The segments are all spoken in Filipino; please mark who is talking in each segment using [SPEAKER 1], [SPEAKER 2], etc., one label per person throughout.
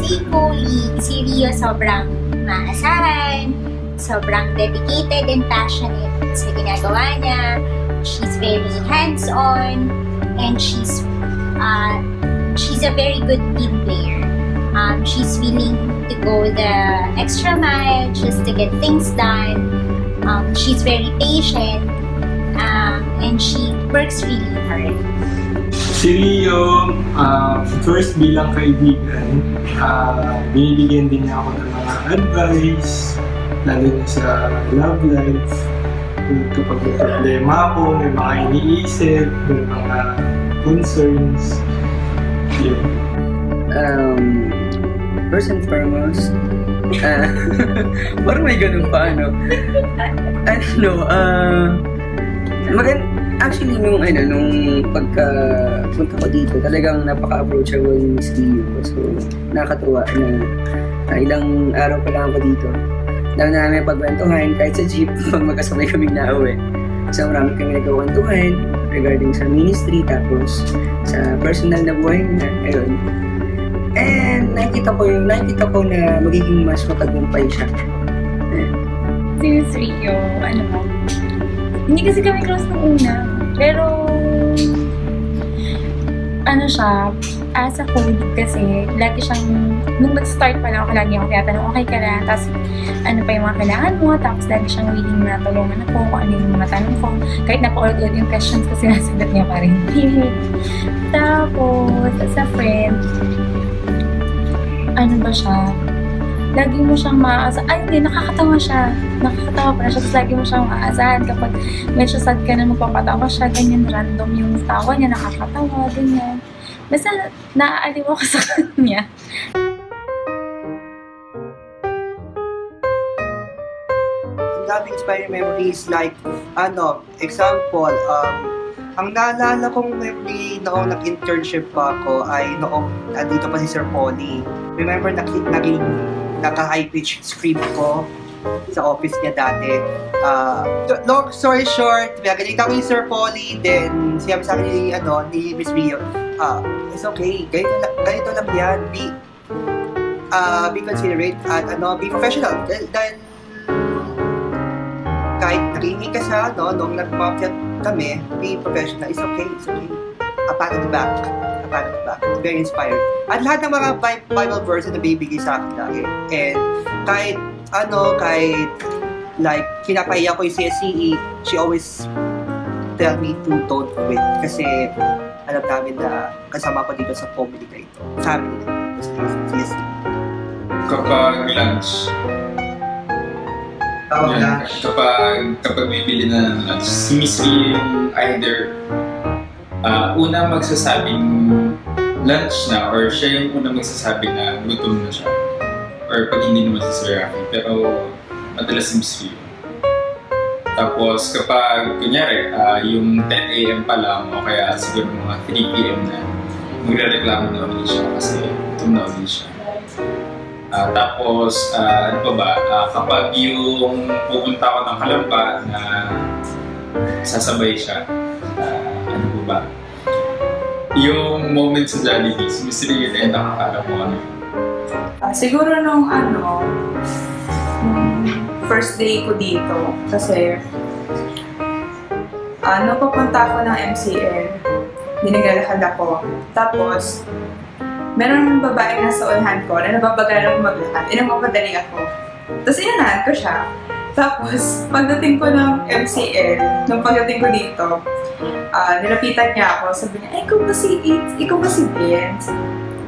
[SPEAKER 1] main colleague, si Rio sobrang maasahan, sobrang dedicated and passionate sa ginagawa niya. She's very hands-on, and she's a very good team player. She's willing to go the extra mile just to get things done. She's very patient, and she works really hard.
[SPEAKER 2] Si Rio, first bilang kaibigan, binibigyan din niya ako ng mga advice, lalo na sa love life. Kapag may problema ako, may mga iniisip, may mga concerns. Yun.
[SPEAKER 3] First and foremost, parang may ganun pa, ano? Actually, nung pagka-punta ko dito, talagang napaka-approachable ni Miss Rio. So, nakakatuwa na ilang araw pa lang ako dito. Lang namin pagkwentuhan, kahit sa jeep, pag magkasabay kaming nauwi. So, marami kami nagkakwentuhan regarding sa ministry, tapos sa personal na buhay niya. Ayun. And nakita ko na magiging mas matagumpay siya.
[SPEAKER 4] Si Miss Rio, hindi kasi kami close nung una, pero siya, as a colleague kasi, lagi siyang, nung nag-start pa lang ako, lagi ako tinatanong, okay ka na, tapos ano pa yung mga kailangan mo, tapos lagi siyang willing na tulungan ako kung ano yung mga tanong ko, kahit napaulit-ulit yung questions kasi nasagot niya pa rin. Tapos, as a friend, lagi mo siyang maaasahan. Ay, hindi, nakakatawa siya. Nakakatawa pa na siya. Tapos lagi mo siyang maaasahan kapag medyo sad ka na magpapatawa siya. Ganyan, random yung tawa niya. Nakakatawa, ganyan. Basta, naaaliw ako sa kanya.
[SPEAKER 5] Ang daming inspiring memories like, example, ang naalala kong memory noong nag-internship pa ako ay noong andito pa si Sir Polly. Remember, naging naka-high-pitch scream ko sa office niya dati. Long story short, ganito ako yung Sir Polly, then siya sa akin ni Miss Rio, it's okay, ganito lang yan, be considerate at be professional. Dahil kahit nakinig ka sa nung nag-mafia kami, be professional, it's okay. A pat on the back. Very inspired. At lahat ng mga Bible verses na bibigay sa akin lagi. And kahit like, kinapahiya ko yung CSCE, she always tell me to don't quit. Kasi alam namin na kasama ko dito sa community na ito. Family na ito sa CSCE.
[SPEAKER 6] Kapag lunch, kapag bibili na ng lunch, si Miss Rio yung either una magsasabing lunch na, or siya yung una magsasabi na gutom na siya, or pag hindi naman si Sir Rafi, pero madalas si Miss Rio. Tapos kapag kunyari yung 10 AM pa lang o kaya siguro mga 3 PM na, magre-reklamo na ulit siya kasi gutom na ulit siya. Tapos ano pa ba, kapag yung pupunta ako ng Kalamba na sasabay siya, ano po ba? Yung moment sa Jollibee, si Miss Rio na yung nakakala mo ano.
[SPEAKER 7] Siguro nung first day ko dito, kasi nung papunta ako ng MCL, dinigalakad ako. Tapos, meron ng babae na sa unahan ko na nababagalan ako maglakad. Inamapadali ako. Tapos inahan ko siya. Tapos, pagdating ko ng MCL, nung pagdating ko dito, nilapitan niya ako. Sabi niya, ikaw ba si Vince?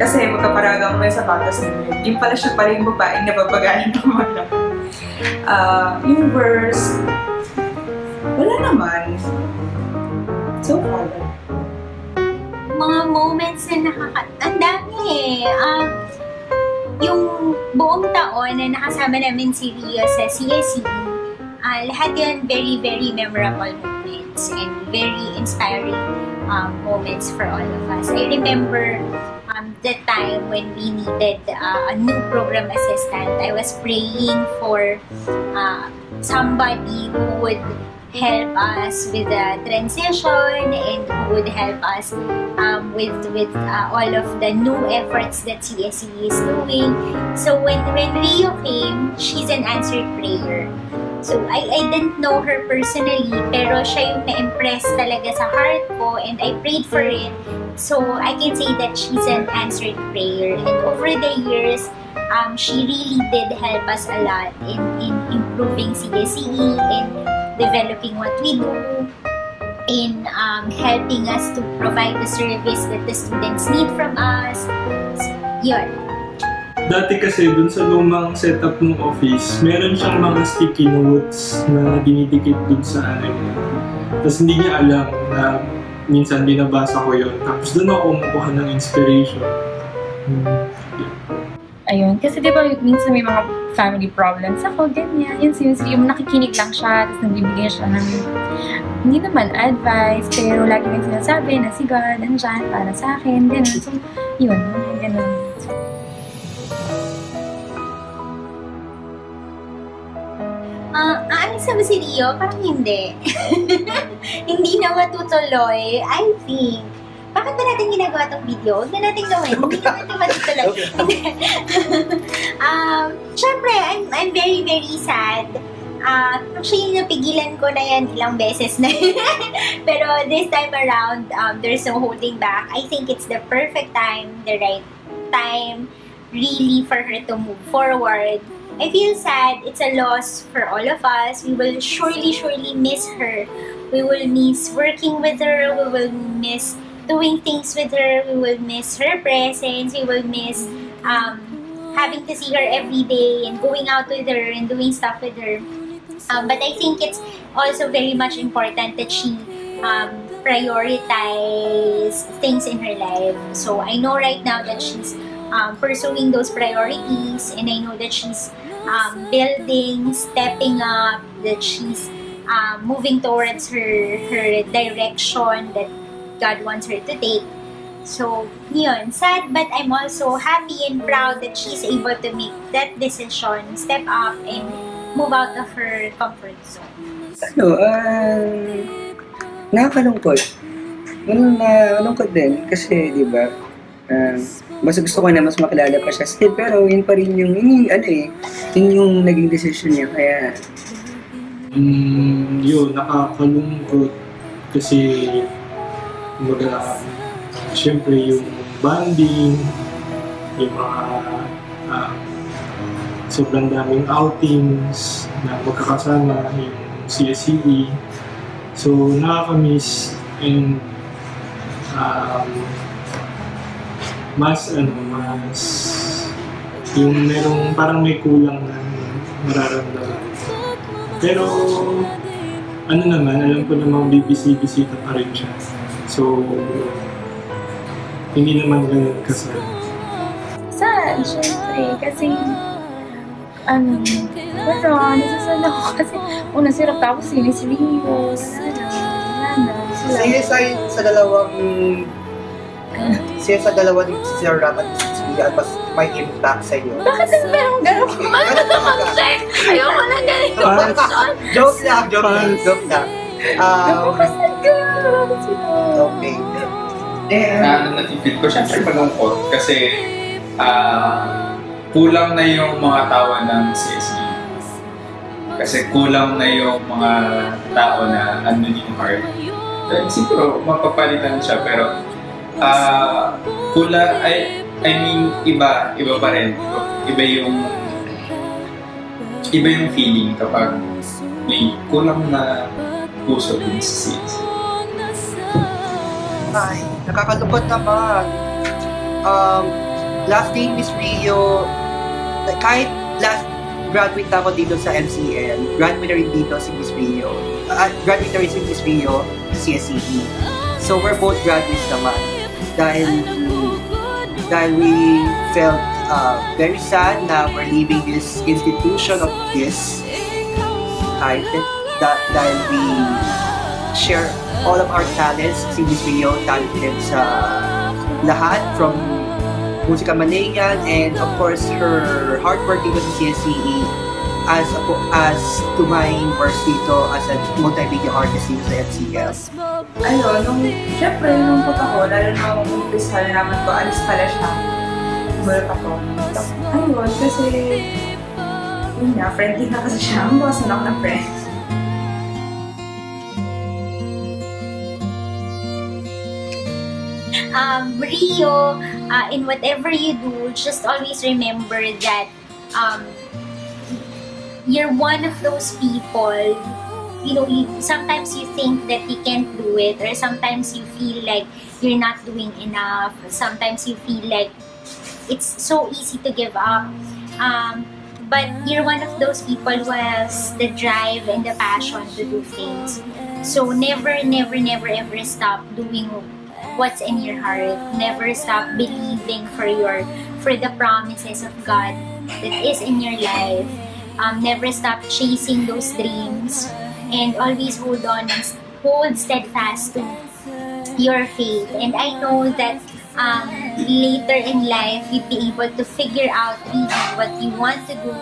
[SPEAKER 7] Kasi magkaparagang may sapatos na yun. Yung pala siya pala yung babaeng nababagalan ako maglakad. Yung verse, wala naman. So far.
[SPEAKER 1] Mga moments na ang dami yung buong taon na nakasama namin si Rio sa CSE, lahat yun very, very memorable moments and very inspiring moments for all of us. I remember the time when we needed a new program assistant. I was praying for somebody who would help us with the transition and who would help us with all of the new efforts that CSE is doing. So when Rio came, she's an answered prayer. So I didn't know her personally, pero siya yung na-impress talaga sa heart ko and I prayed for it. So I can say that she's an answered prayer. And over the years, she really did help us a lot in improving CSE, in developing what we do, in helping us to provide the service that the students need from us. So, yun.
[SPEAKER 2] Dati kasi dun sa lumang setup ng office, meron siyang mga sticky notes na dinidikit dun sa ano niya. Tapos hindi niya alam na minsan binabasa ko yun. Tapos dun ako kumukuha ng inspiration.
[SPEAKER 4] Ayun, kasi di ba minsan may mga family problems ako, ganyan. Yung nakikinig lang siya, tapos nagbibigay siya ng hindi naman advice, pero lagi nang sinasabi na si God nandyan para sa akin, gano'n. So, yun, gano'n.
[SPEAKER 1] Aalis na ba si Rio? Parang hindi. Hindi na matutuloy, I think. Bakit ba natin ginagawa itong video? Huwag na natin gawin. Hindi naman ito matutuloy. Siyempre, I'm very, very sad. Actually, napigilan ko na yan ilang beses na. Pero this time around, there's no holding back. I think it's the perfect time, the right time, really, for her to move forward. I feel sad. It's a loss for all of us. We will surely, surely miss her. We will miss working with her. We will miss doing things with her. We will miss her presence. We will miss having to see her every day and going out with her and doing stuff with her. But I think it's also very much important that she prioritize things in her life. So I know right now that she's pursuing those priorities, and I know that she's building, stepping up, that she's moving towards her direction that God wants her to take. So, yun, sad, but I'm also happy and proud that she's able to make that decision, step up, and move out of her comfort zone.
[SPEAKER 3] Nakakalungkot. Malungkot din kasi, di ba, mas gusto ko na mas makilala pa siya still, pero yun pa rin yung, yun yung naging decision niya, kaya...
[SPEAKER 2] Yun, nakakalungkot kasi, siyempre yung bonding, yung mga sobrang daming outings na magkakasama, yung CSE. So, nakakamiss and mas yung merong parang may kulang na mararamdaman. Pero alam ko namang bibisita pa rin siya. So hindi naman ganun kasal.
[SPEAKER 4] Sad, syempre, kasi nasasad ako kasi nasirap tapos si Rio,
[SPEAKER 5] sa dalawang sa dalawa ni Sir Ram at si Ria mas may impact sa iyo.
[SPEAKER 4] Bakit merong gano'n ko? Ano naman, Jack? Ayoko na ganito.
[SPEAKER 5] Joke lang.
[SPEAKER 4] Napapasad ka.
[SPEAKER 5] Okay.
[SPEAKER 6] Natifeel ko siyempre malungkot kasi kulang na yung mga tawa ng CSE. Kasi kulang na yung mga tao na andun yung heart. Siguro mapapalitan siya pero iba pa rin. Iba yung feeling kapag may kulang na puso din sa CSE.
[SPEAKER 5] Ay, nakakalungkot naman. Last day, Miss Rio, kahit last graduate na ako dito sa MCL, graduate na rin dito si Miss Rio. Graduate na rin si Miss Rio sa CSE. So we're both graduates naman. Dahil we felt very sad na we're leaving this institution of this height. Dahil we share all of our talents. Si Miss Rio, talented sa lahat from Musika Malingan and of course her hard work dito sa CSE. as to my work dito as a multimedia artist dito sa MCL.
[SPEAKER 7] Ayun, syempre, nung punta ko, lalo na nung umpisa na naman ko, alis pala siya. Gulat ako. Ayun, kasi, yun nga, friendly na kasi siya. Ang bawasan ako ng friends.
[SPEAKER 1] Rio, in whatever you do, just always remember that you're one of those people, you know, sometimes you think that you can't do it, or sometimes you feel like you're not doing enough, sometimes you feel like it's so easy to give up, but you're one of those people who has the drive and the passion to do things. So never ever stop doing what's in your heart. Never stop believing for the promises of God that is in your life. Never stop chasing those dreams, and always hold on and hold steadfast to your faith. And I know that later in life you'd be able to figure out really what you want to do.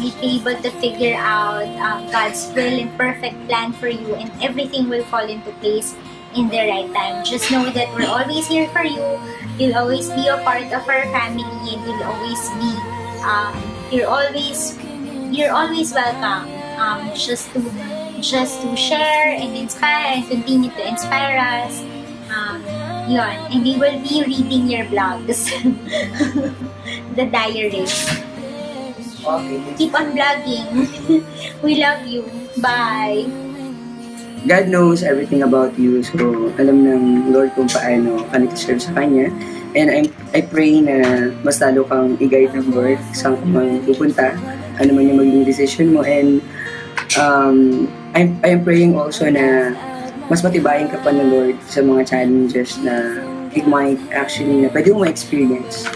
[SPEAKER 1] You'd be able to figure out God's will and perfect plan for you, and everything will fall into place in the right time. Just know that we're always here for you. You'll always be a part of our family, and you'll always be you're always welcome. Just to share and inspire and continue to inspire us. Yun. And we will be reading your blogs. The diary.
[SPEAKER 3] Okay.
[SPEAKER 1] Keep on blogging. We love you. Bye.
[SPEAKER 3] God knows everything about you, so alam ng Lord kung paano ka nag-serve sa Kanya. And I pray na mas lalo kang i-guide ng Lord saan ka man pupunta, ano man yung magiging decision mo. And I am praying also na mas matibayin ka pa ng Lord sa mga challenges na it might actually na pwede mo ma-experience.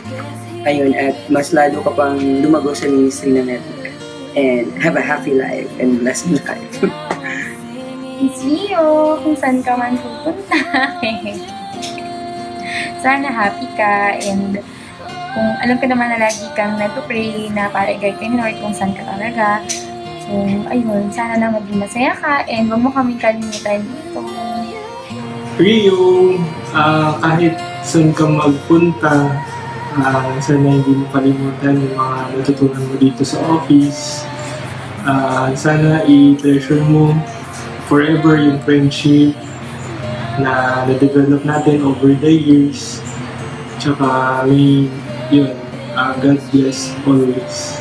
[SPEAKER 3] Ayun, at mas lalo ka pang lumago sa ministry na network. And have a happy life and blessed life.
[SPEAKER 4] Miss Rio, kung saan ka man pupunta. Sana happy ka, and kung alam ka naman na lagi kang nagpo-pray na para i-guide ka ni Lord kung saan ka talaga. So, ayun, sana na maging masaya ka, and huwag mo kaming kalimutan dito.
[SPEAKER 2] Rio, kahit saan ka magpunta, sana hindi mo kalimutan yung mga natutunan mo dito sa office. Sana i-treasure mo forever yung friendship na na-develop natin over the years. Tsaka yun, God bless always.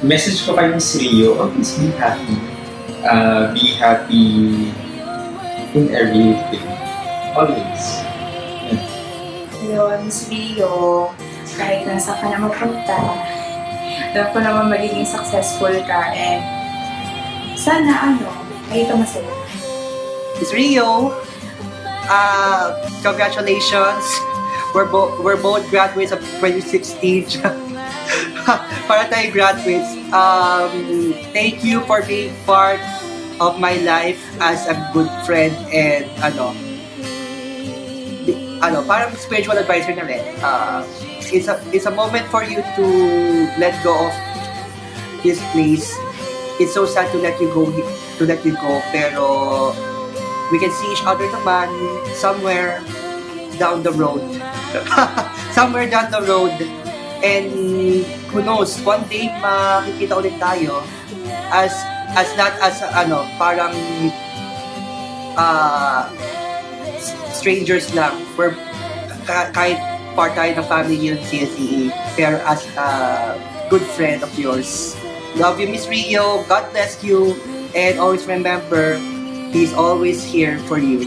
[SPEAKER 6] Message ko kay Miss Rio, always be happy. Be happy in everything. Always.
[SPEAKER 7] Yun, Miss Rio, kahit nasa ka na mapunta, alam ko naman magiging successful ka, and sana ay ito masaya.
[SPEAKER 5] Miss Rio, congratulations. We're both graduates of 2016. Para tayo graduates. Thank you for being part of my life as a good friend, and parang spiritual advisor na rin. It's a moment for you to let go of this place. It's so sad to let you go, pero we can see each other naman somewhere down the road. Somewhere down the road. And who knows, one day makikita ulit tayo as not as parang strangers lang. We're kahit part tayo ng family ng CSEE, pero as a good friend of yours. Love you, Miss Rio. God bless you. And always remember, He's always here for you.